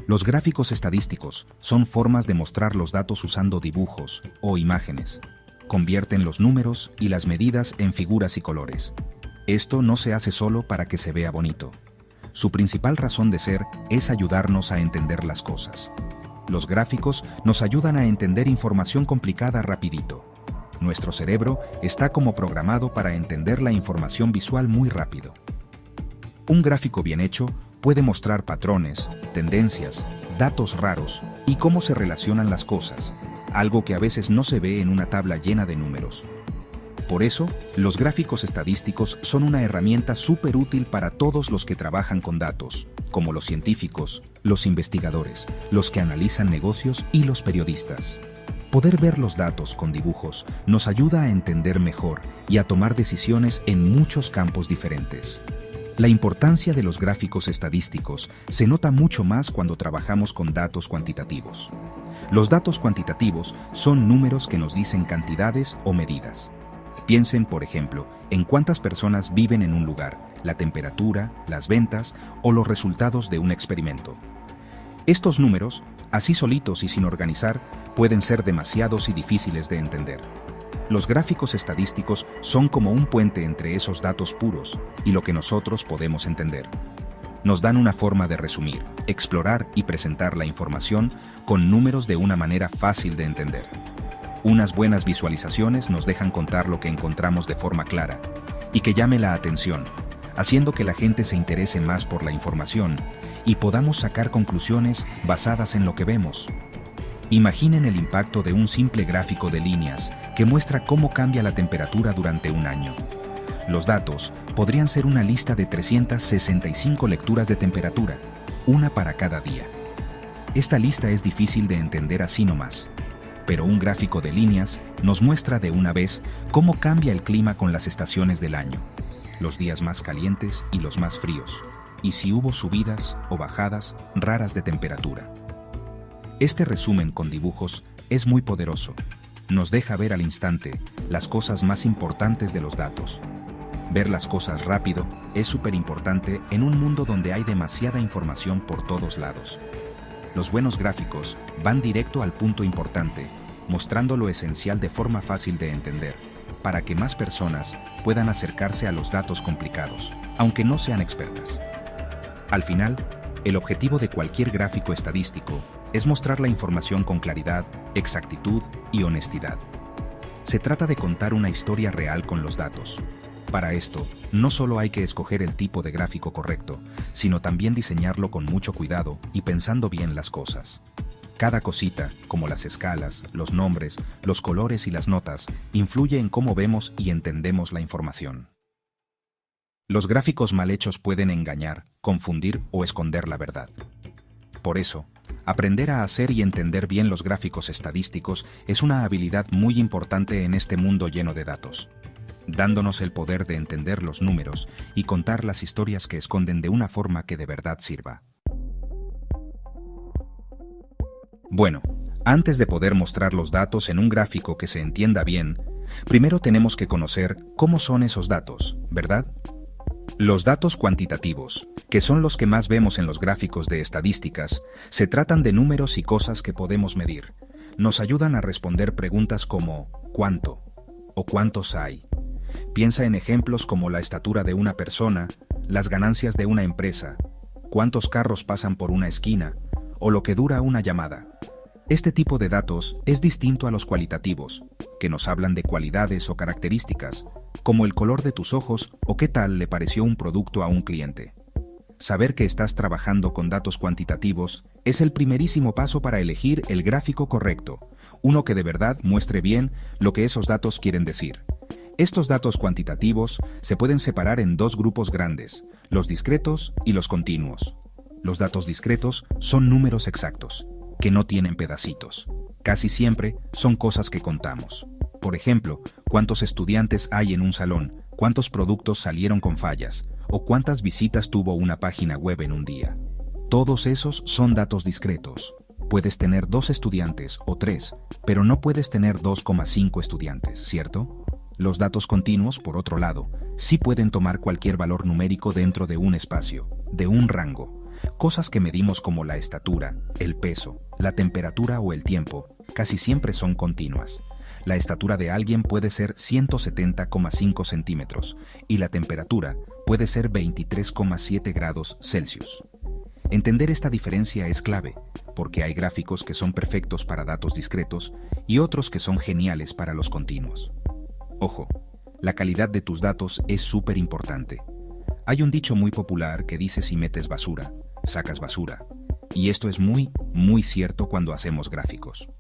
Los gráficos estadísticos son formas de mostrar los datos usando dibujos o imágenes. Convierten los números y las medidas en figuras y colores. Esto no se hace solo para que se vea bonito. Su principal razón de ser es ayudarnos a entender las cosas. Los gráficos nos ayudan a entender información complicada rapidito. Nuestro cerebro está como programado para entender la información visual muy rápido. Un gráfico bien hecho puede mostrar patrones, tendencias, datos raros y cómo se relacionan las cosas, algo que a veces no se ve en una tabla llena de números. Por eso, los gráficos estadísticos son una herramienta súper útil para todos los que trabajan con datos, como los científicos, los investigadores, los que analizan negocios y los periodistas. Poder ver los datos con dibujos nos ayuda a entender mejor y a tomar decisiones en muchos campos diferentes. La importancia de los gráficos estadísticos se nota mucho más cuando trabajamos con datos cuantitativos. Los datos cuantitativos son números que nos dicen cantidades o medidas. Piensen, por ejemplo, en cuántas personas viven en un lugar, la temperatura, las ventas o los resultados de un experimento. Estos números, así solitos y sin organizar, pueden ser demasiados y difíciles de entender. Los gráficos estadísticos son como un puente entre esos datos puros y lo que nosotros podemos entender. Nos dan una forma de resumir, explorar y presentar la información con números de una manera fácil de entender. Unas buenas visualizaciones nos dejan contar lo que encontramos de forma clara y que llame la atención, haciendo que la gente se interese más por la información y podamos sacar conclusiones basadas en lo que vemos. Imaginen el impacto de un simple gráfico de líneas que muestra cómo cambia la temperatura durante un año. Los datos podrían ser una lista de 365 lecturas de temperatura, una para cada día. Esta lista es difícil de entender así nomás, pero un gráfico de líneas nos muestra de una vez cómo cambia el clima con las estaciones del año, los días más calientes y los más fríos, y si hubo subidas o bajadas raras de temperatura. Este resumen con dibujos es muy poderoso. Nos deja ver al instante las cosas más importantes de los datos. Ver las cosas rápido es súper importante en un mundo donde hay demasiada información por todos lados. Los buenos gráficos van directo al punto importante, mostrando lo esencial de forma fácil de entender, para que más personas puedan acercarse a los datos complicados, aunque no sean expertas. Al final, el objetivo de cualquier gráfico estadístico es mostrar la información con claridad, exactitud y honestidad. Se trata de contar una historia real con los datos. Para esto, no solo hay que escoger el tipo de gráfico correcto, sino también diseñarlo con mucho cuidado y pensando bien las cosas. Cada cosita, como las escalas, los nombres, los colores y las notas, influye en cómo vemos y entendemos la información. Los gráficos mal hechos pueden engañar, confundir o esconder la verdad. Por eso, aprender a hacer y entender bien los gráficos estadísticos es una habilidad muy importante en este mundo lleno de datos, dándonos el poder de entender los números y contar las historias que esconden de una forma que de verdad sirva. Bueno, antes de poder mostrar los datos en un gráfico que se entienda bien, primero tenemos que conocer cómo son esos datos, ¿verdad? Los datos cuantitativos, que son los que más vemos en los gráficos de estadísticas, se tratan de números y cosas que podemos medir. Nos ayudan a responder preguntas como ¿cuánto? O ¿cuántos hay? Piensa en ejemplos como la estatura de una persona, las ganancias de una empresa, cuántos carros pasan por una esquina, o lo que dura una llamada. Este tipo de datos es distinto a los cualitativos, que nos hablan de cualidades o características, como el color de tus ojos o qué tal le pareció un producto a un cliente. Saber que estás trabajando con datos cuantitativos es el primerísimo paso para elegir el gráfico correcto, uno que de verdad muestre bien lo que esos datos quieren decir. Estos datos cuantitativos se pueden separar en dos grupos grandes, los discretos y los continuos. Los datos discretos son números exactos, que no tienen pedacitos. Casi siempre son cosas que contamos. Por ejemplo, cuántos estudiantes hay en un salón, cuántos productos salieron con fallas, o cuántas visitas tuvo una página web en un día. Todos esos son datos discretos. Puedes tener 2 estudiantes o 3, pero no puedes tener 2,5 estudiantes, ¿cierto? Los datos continuos, por otro lado, sí pueden tomar cualquier valor numérico dentro de un espacio, de un rango. Cosas que medimos como la estatura, el peso, la temperatura o el tiempo, casi siempre son continuas. La estatura de alguien puede ser 170,5 centímetros y la temperatura puede ser 23,7 grados Celsius. Entender esta diferencia es clave, porque hay gráficos que son perfectos para datos discretos y otros que son geniales para los continuos. Ojo, la calidad de tus datos es súper importante. Hay un dicho muy popular que dice: si metes basura, sacas basura. Y esto es muy cierto cuando hacemos gráficos.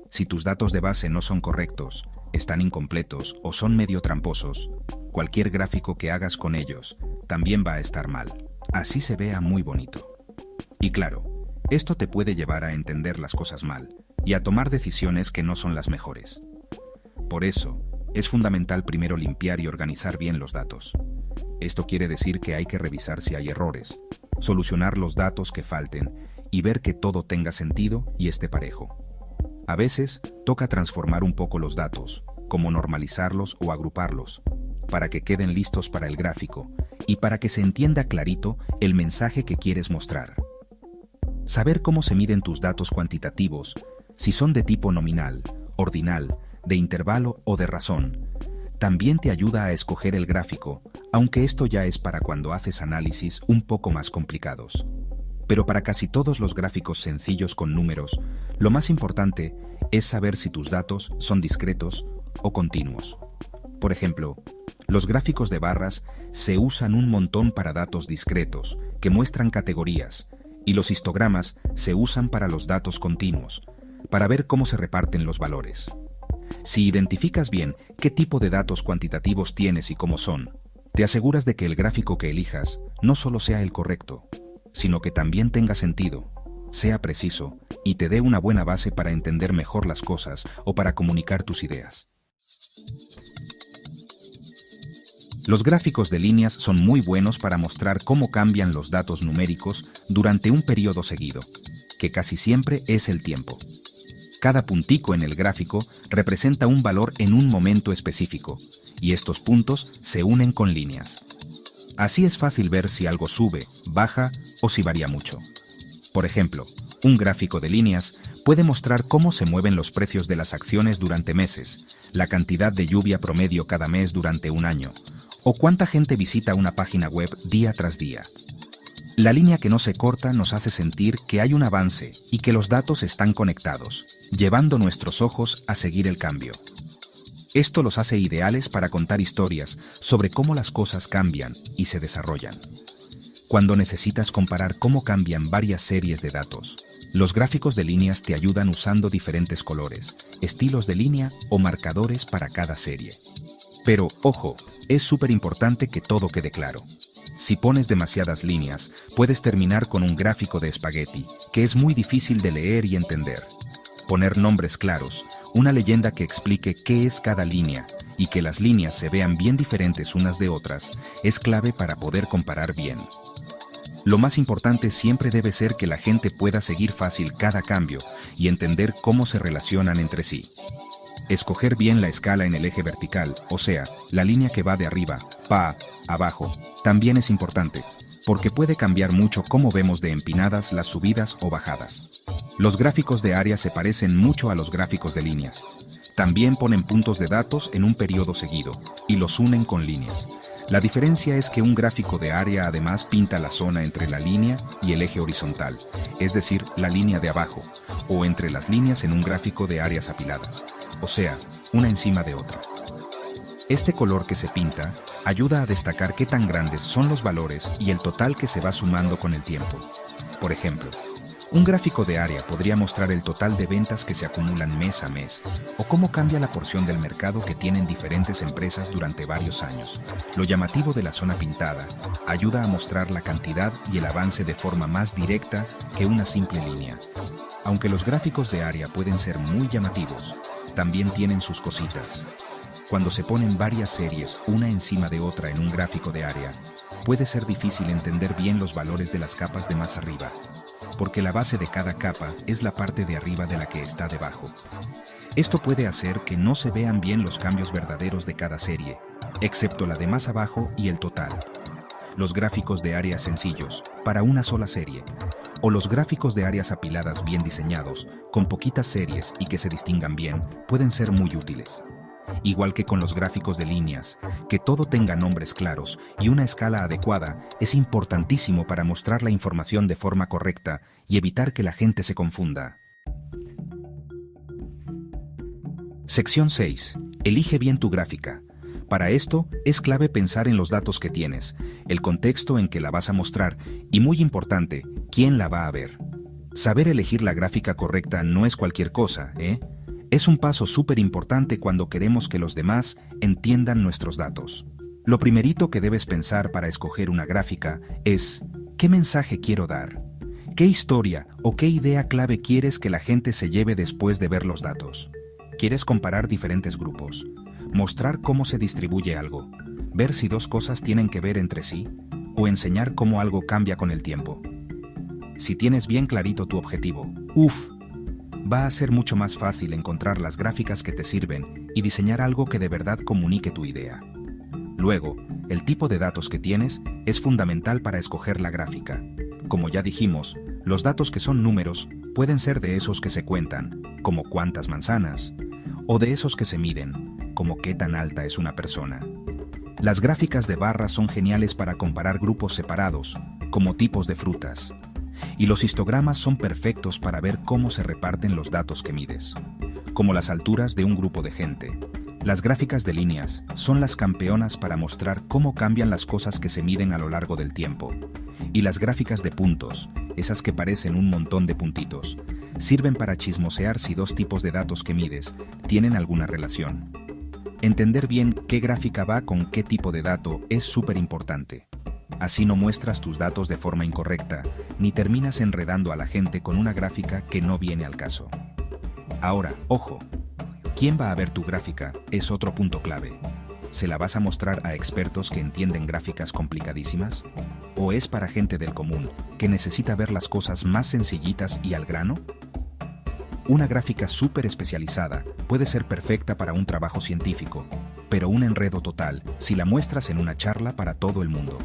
Si tus datos de base no son correctos, están incompletos o son medio tramposos, cualquier gráfico que hagas con ellos también va a estar mal, así se vea muy bonito. Y claro, esto te puede llevar a entender las cosas mal y a tomar decisiones que no son las mejores. Por eso, es fundamental primero limpiar y organizar bien los datos. Esto quiere decir que hay que revisar si hay errores, solucionar los datos que falten y ver que todo tenga sentido y esté parejo. A veces, toca transformar un poco los datos, como normalizarlos o agruparlos, para que queden listos para el gráfico y para que se entienda clarito el mensaje que quieres mostrar. Saber cómo se miden tus datos cuantitativos, si son de tipo nominal, ordinal, de intervalo o de razón, también te ayuda a escoger el gráfico, aunque esto ya es para cuando haces análisis un poco más complicados. Pero para casi todos los gráficos sencillos con números, lo más importante es saber si tus datos son discretos o continuos. Por ejemplo, los gráficos de barras se usan un montón para datos discretos, que muestran categorías, y los histogramas se usan para los datos continuos, para ver cómo se reparten los valores. Si identificas bien qué tipo de datos cuantitativos tienes y cómo son, te aseguras de que el gráfico que elijas no solo sea el correcto, sino que también tenga sentido, sea preciso y te dé una buena base para entender mejor las cosas o para comunicar tus ideas. Los gráficos de líneas son muy buenos para mostrar cómo cambian los datos numéricos durante un periodo seguido, que casi siempre es el tiempo. Cada puntico en el gráfico representa un valor en un momento específico, y estos puntos se unen con líneas. Así es fácil ver si algo sube, baja o si varía mucho. Por ejemplo, un gráfico de líneas puede mostrar cómo se mueven los precios de las acciones durante meses, la cantidad de lluvia promedio cada mes durante un año, o cuánta gente visita una página web día tras día. La línea que no se corta nos hace sentir que hay un avance y que los datos están conectados, llevando nuestros ojos a seguir el cambio. Esto los hace ideales para contar historias sobre cómo las cosas cambian y se desarrollan. Cuando necesitas comparar cómo cambian varias series de datos, los gráficos de líneas te ayudan usando diferentes colores, estilos de línea o marcadores para cada serie. Pero, ojo, es súper importante que todo quede claro. Si pones demasiadas líneas, puedes terminar con un gráfico de espagueti, que es muy difícil de leer y entender. Poner nombres claros, una leyenda que explique qué es cada línea y que las líneas se vean bien diferentes unas de otras, es clave para poder comparar bien. Lo más importante siempre debe ser que la gente pueda seguir fácil cada cambio y entender cómo se relacionan entre sí. Escoger bien la escala en el eje vertical, o sea, la línea que va de arriba, abajo, también es importante, porque puede cambiar mucho cómo vemos de empinadas las subidas o bajadas. Los gráficos de área se parecen mucho a los gráficos de líneas. También ponen puntos de datos en un periodo seguido, y los unen con líneas. La diferencia es que un gráfico de área además pinta la zona entre la línea y el eje horizontal, es decir, la línea de abajo, o entre las líneas en un gráfico de áreas apiladas, o sea, una encima de otra. Este color que se pinta ayuda a destacar qué tan grandes son los valores y el total que se va sumando con el tiempo. Por ejemplo, un gráfico de área podría mostrar el total de ventas que se acumulan mes a mes, o cómo cambia la porción del mercado que tienen diferentes empresas durante varios años. Lo llamativo de la zona pintada ayuda a mostrar la cantidad y el avance de forma más directa que una simple línea. Aunque los gráficos de área pueden ser muy llamativos, también tienen sus cositas. Cuando se ponen varias series una encima de otra en un gráfico de área, puede ser difícil entender bien los valores de las capas de más arriba, porque la base de cada capa es la parte de arriba de la que está debajo. Esto puede hacer que no se vean bien los cambios verdaderos de cada serie, excepto la de más abajo y el total. los gráficos de áreas sencillos, para una sola serie, o los gráficos de áreas apiladas bien diseñados, con poquitas series y que se distingan bien, pueden ser muy útiles. Igual que con los gráficos de líneas, que todo tenga nombres claros y una escala adecuada es importantísimo para mostrar la información de forma correcta y evitar que la gente se confunda. Sección 6. Elige bien tu gráfica. Para esto, es clave pensar en los datos que tienes, el contexto en que la vas a mostrar y, muy importante, quién la va a ver. Saber elegir la gráfica correcta no es cualquier cosa, ¿eh? Es un paso súper importante cuando queremos que los demás entiendan nuestros datos. Lo primerito que debes pensar para escoger una gráfica es ¿qué mensaje quiero dar? ¿Qué historia o qué idea clave quieres que la gente se lleve después de ver los datos? ¿Quieres comparar diferentes grupos? ¿Mostrar cómo se distribuye algo? ¿Ver si dos cosas tienen que ver entre sí? ¿O enseñar cómo algo cambia con el tiempo? Si tienes bien clarito tu objetivo, va a ser mucho más fácil encontrar las gráficas que te sirven y diseñar algo que de verdad comunique tu idea. Luego, el tipo de datos que tienes es fundamental para escoger la gráfica. Como ya dijimos, los datos que son números pueden ser de esos que se cuentan, como cuántas manzanas, o de esos que se miden, como qué tan alta es una persona. Las gráficas de barras son geniales para comparar grupos separados, como tipos de frutas. Y los histogramas son perfectos para ver cómo se reparten los datos que mides, como las alturas de un grupo de gente. Las gráficas de líneas son las campeonas para mostrar cómo cambian las cosas que se miden a lo largo del tiempo. Y las gráficas de puntos, esas que parecen un montón de puntitos, sirven para chismosear si dos tipos de datos que mides tienen alguna relación. Entender bien qué gráfica va con qué tipo de dato es súper importante. Así no muestras tus datos de forma incorrecta, ni terminas enredando a la gente con una gráfica que no viene al caso. Ahora, ojo, ¿quién va a ver tu gráfica? Es otro punto clave. ¿Se la vas a mostrar a expertos que entienden gráficas complicadísimas? ¿O es para gente del común, que necesita ver las cosas más sencillitas y al grano? Una gráfica súper especializada puede ser perfecta para un trabajo científico, pero un enredo total si la muestras en una charla para todo el mundo.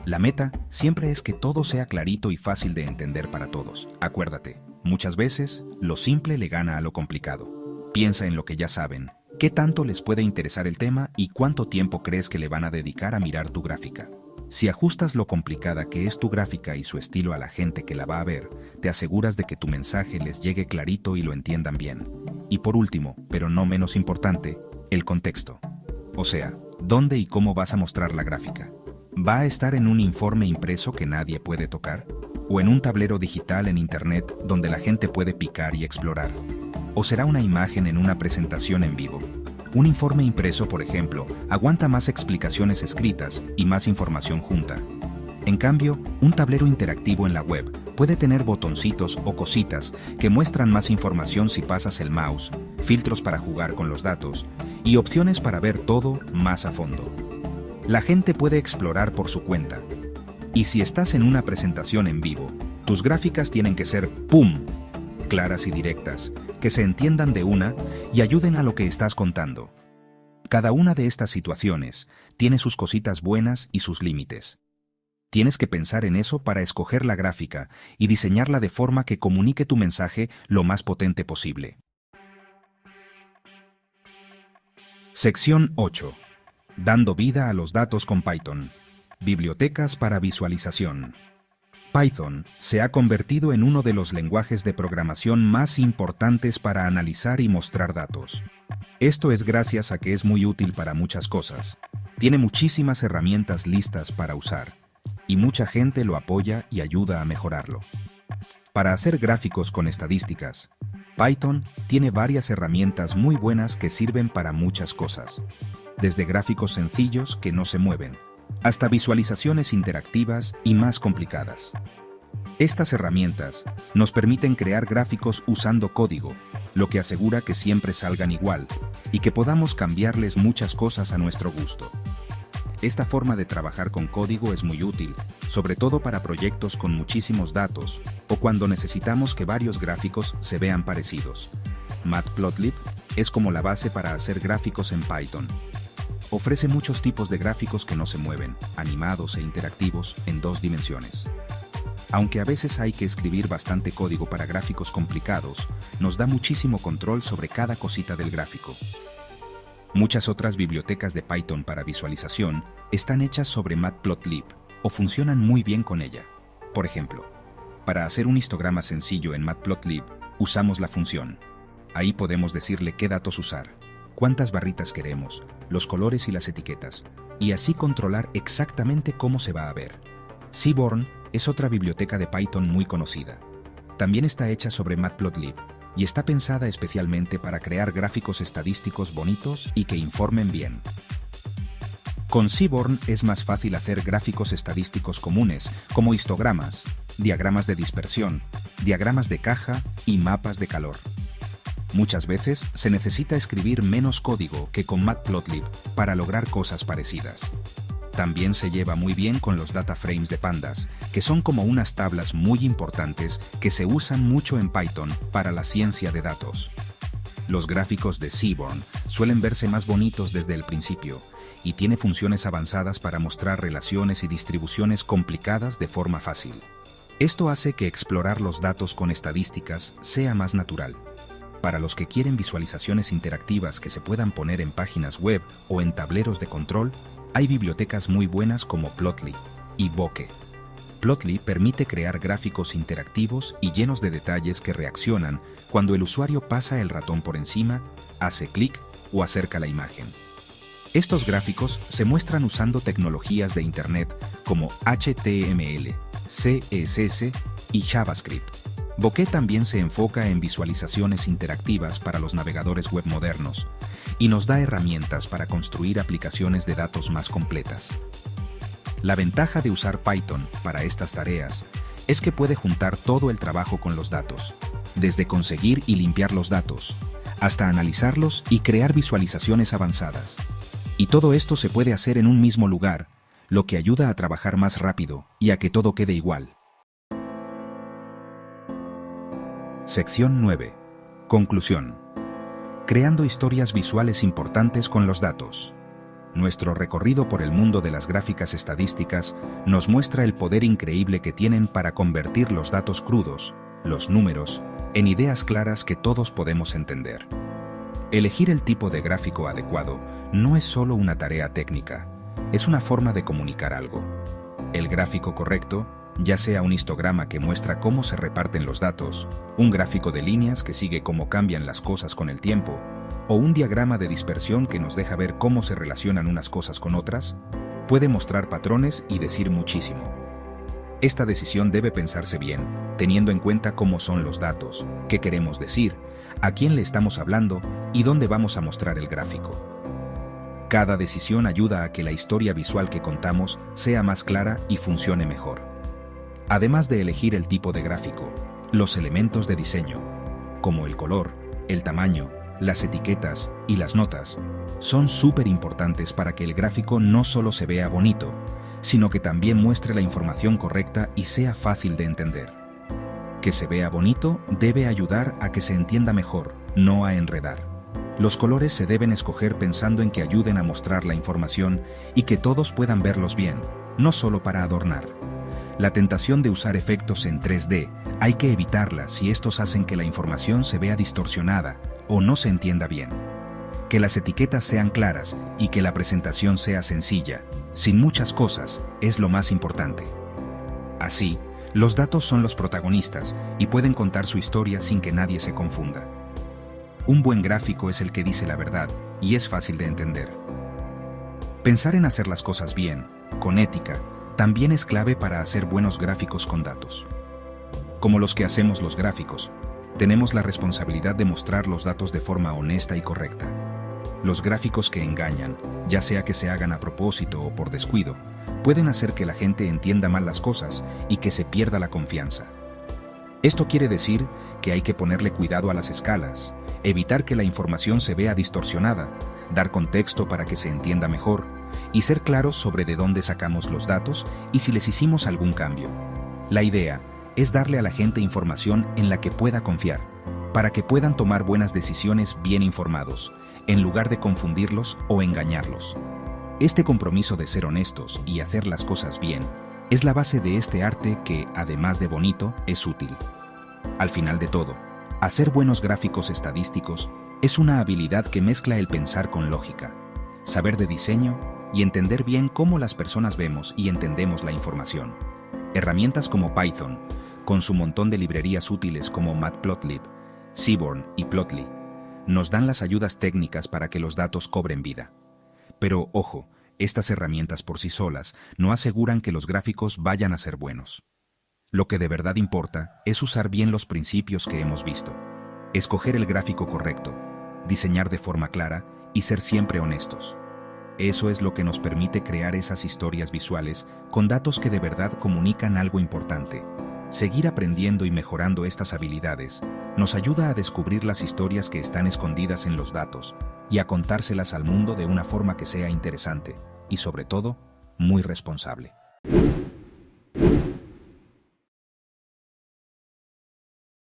La meta siempre es que todo sea clarito y fácil de entender para todos. Acuérdate, muchas veces lo simple le gana a lo complicado. Piensa en lo que ya saben, qué tanto les puede interesar el tema y cuánto tiempo crees que le van a dedicar a mirar tu gráfica. Si ajustas lo complicada que es tu gráfica y su estilo a la gente que la va a ver, te aseguras de que tu mensaje les llegue clarito y lo entiendan bien. Y por último, pero no menos importante, el contexto. O sea, ¿dónde y cómo vas a mostrar la gráfica? ¿Va a estar en un informe impreso que nadie puede tocar? ¿O en un tablero digital en internet donde la gente puede picar y explorar? ¿O será una imagen en una presentación en vivo? Un informe impreso, por ejemplo, aguanta más explicaciones escritas y más información junta. En cambio, un tablero interactivo en la web puede tener botoncitos o cositas que muestran más información si pasas el mouse, filtros para jugar con los datos y opciones para ver todo más a fondo. La gente puede explorar por su cuenta. Y si estás en una presentación en vivo, tus gráficas tienen que ser ¡pum!, claras y directas, que se entiendan de una y ayuden a lo que estás contando. Cada una de estas situaciones tiene sus cositas buenas y sus límites. Tienes que pensar en eso para escoger la gráfica y diseñarla de forma que comunique tu mensaje lo más potente posible. Sección 8. Dando vida a los datos con Python. Bibliotecas para visualización. Python se ha convertido en uno de los lenguajes de programación más importantes para analizar y mostrar datos. Esto es gracias a que es muy útil para muchas cosas. Tiene muchísimas herramientas listas para usar, y mucha gente lo apoya y ayuda a mejorarlo. Para hacer gráficos con estadísticas, Python tiene varias herramientas muy buenas que sirven para muchas cosas. Desde gráficos sencillos que no se mueven, hasta visualizaciones interactivas y más complicadas. Estas herramientas nos permiten crear gráficos usando código, lo que asegura que siempre salgan igual y que podamos cambiarles muchas cosas a nuestro gusto. Esta forma de trabajar con código es muy útil, sobre todo para proyectos con muchísimos datos o cuando necesitamos que varios gráficos se vean parecidos. Matplotlib es como la base para hacer gráficos en Python. Ofrece muchos tipos de gráficos que no se mueven, animados e interactivos en 2 dimensiones. Aunque a veces hay que escribir bastante código para gráficos complicados, nos da muchísimo control sobre cada cosita del gráfico. Muchas otras bibliotecas de Python para visualización están hechas sobre Matplotlib o funcionan muy bien con ella. Por ejemplo, para hacer un histograma sencillo en Matplotlib, usamos la función. Ahí podemos decirle qué datos usar, cuántas barritas queremos, los colores y las etiquetas, y así controlar exactamente cómo se va a ver. Seaborn es otra biblioteca de Python muy conocida. También está hecha sobre Matplotlib y está pensada especialmente para crear gráficos estadísticos bonitos y que informen bien. Con Seaborn es más fácil hacer gráficos estadísticos comunes, como histogramas, diagramas de dispersión, diagramas de caja y mapas de calor. Muchas veces se necesita escribir menos código que con Matplotlib para lograr cosas parecidas. También se lleva muy bien con los data frames de pandas, que son como unas tablas muy importantes que se usan mucho en Python para la ciencia de datos. Los gráficos de Seaborn suelen verse más bonitos desde el principio y tiene funciones avanzadas para mostrar relaciones y distribuciones complicadas de forma fácil. Esto hace que explorar los datos con estadísticas sea más natural. Para los que quieren visualizaciones interactivas que se puedan poner en páginas web o en tableros de control, hay bibliotecas muy buenas como Plotly y Bokeh. Plotly permite crear gráficos interactivos y llenos de detalles que reaccionan cuando el usuario pasa el ratón por encima, hace clic o acerca la imagen. Estos gráficos se muestran usando tecnologías de Internet como HTML, CSS y JavaScript. Bokeh también se enfoca en visualizaciones interactivas para los navegadores web modernos y nos da herramientas para construir aplicaciones de datos más completas. La ventaja de usar Python para estas tareas es que puede juntar todo el trabajo con los datos, desde conseguir y limpiar los datos, hasta analizarlos y crear visualizaciones avanzadas. Y todo esto se puede hacer en un mismo lugar, lo que ayuda a trabajar más rápido y a que todo quede igual. Sección 9. Conclusión. Creando historias visuales importantes con los datos. Nuestro recorrido por el mundo de las gráficas estadísticas nos muestra el poder increíble que tienen para convertir los datos crudos, los números, en ideas claras que todos podemos entender. Elegir el tipo de gráfico adecuado no es solo una tarea técnica, es una forma de comunicar algo. El gráfico correcto, ya sea un histograma que muestra cómo se reparten los datos, un gráfico de líneas que sigue cómo cambian las cosas con el tiempo, o un diagrama de dispersión que nos deja ver cómo se relacionan unas cosas con otras, puede mostrar patrones y decir muchísimo. Esta decisión debe pensarse bien, teniendo en cuenta cómo son los datos, qué queremos decir, a quién le estamos hablando y dónde vamos a mostrar el gráfico. Cada decisión ayuda a que la historia visual que contamos sea más clara y funcione mejor. Además de elegir el tipo de gráfico, los elementos de diseño, como el color, el tamaño, las etiquetas y las notas, son súper importantes para que el gráfico no solo se vea bonito, sino que también muestre la información correcta y sea fácil de entender. Que se vea bonito debe ayudar a que se entienda mejor, no a enredar. Los colores se deben escoger pensando en que ayuden a mostrar la información y que todos puedan verlos bien, no solo para adornar. La tentación de usar efectos en 3D hay que evitarla si estos hacen que la información se vea distorsionada o no se entienda bien. Que las etiquetas sean claras y que la presentación sea sencilla, sin muchas cosas, es lo más importante. Así, los datos son los protagonistas y pueden contar su historia sin que nadie se confunda. Un buen gráfico es el que dice la verdad y es fácil de entender. Pensar en hacer las cosas bien, con ética, también es clave para hacer buenos gráficos con datos. Como los que hacemos los gráficos, tenemos la responsabilidad de mostrar los datos de forma honesta y correcta. Los gráficos que engañan, ya sea que se hagan a propósito o por descuido, pueden hacer que la gente entienda mal las cosas y que se pierda la confianza. Esto quiere decir que hay que ponerle cuidado a las escalas, evitar que la información se vea distorsionada, dar contexto para que se entienda mejor, y ser claros sobre de dónde sacamos los datos y si les hicimos algún cambio. La idea es darle a la gente información en la que pueda confiar, para que puedan tomar buenas decisiones bien informados, en lugar de confundirlos o engañarlos. Este compromiso de ser honestos y hacer las cosas bien es la base de este arte que, además de bonito, es útil. Al final de todo, hacer buenos gráficos estadísticos es una habilidad que mezcla el pensar con lógica, saber de diseño y entender bien cómo las personas vemos y entendemos la información. Herramientas como Python, con su montón de librerías útiles como Matplotlib, Seaborn y Plotly, nos dan las ayudas técnicas para que los datos cobren vida. Pero, ojo, estas herramientas por sí solas no aseguran que los gráficos vayan a ser buenos. Lo que de verdad importa es usar bien los principios que hemos visto, escoger el gráfico correcto, diseñar de forma clara y ser siempre honestos. Eso es lo que nos permite crear esas historias visuales con datos que de verdad comunican algo importante. Seguir aprendiendo y mejorando estas habilidades nos ayuda a descubrir las historias que están escondidas en los datos y a contárselas al mundo de una forma que sea interesante y, sobre todo, muy responsable.